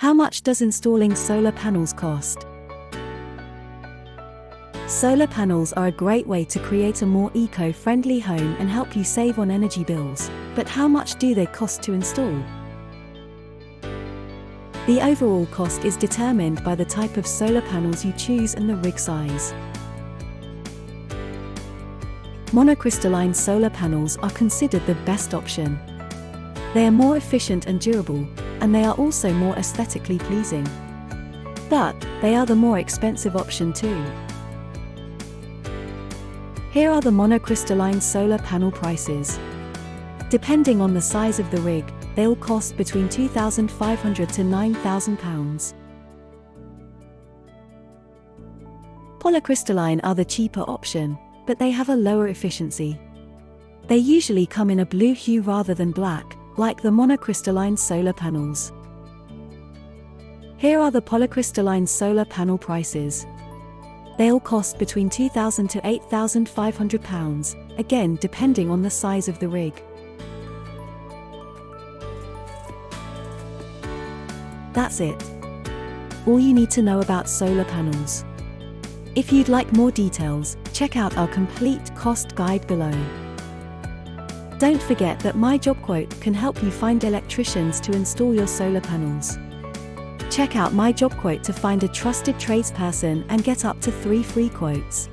How much does installing solar panels cost? Solar panels are a great way to create a more eco-friendly home and help you save on energy bills, but how much do they cost to install? The overall cost is determined by the type of solar panels you choose and the rig size. Monocrystalline solar panels are considered the best option. They are more efficient and durable, and they are also more aesthetically pleasing. But they are the more expensive option too. Here are the monocrystalline solar panel prices. Depending on the size of the rig, they'll cost between £2,500 to £9,000. Polycrystalline are the cheaper option, but they have a lower efficiency. They usually come in a blue hue rather than black, like the monocrystalline solar panels. Here are the polycrystalline solar panel prices. They'll cost between £2,000 to £8,500, again depending on the size of the rig. That's it. All you need to know about solar panels. If you'd like more details, check out our complete cost guide below. Don't forget that MyJobQuote can help you find electricians to install your solar panels. Check out MyJobQuote to find a trusted tradesperson and get up to 3 free quotes.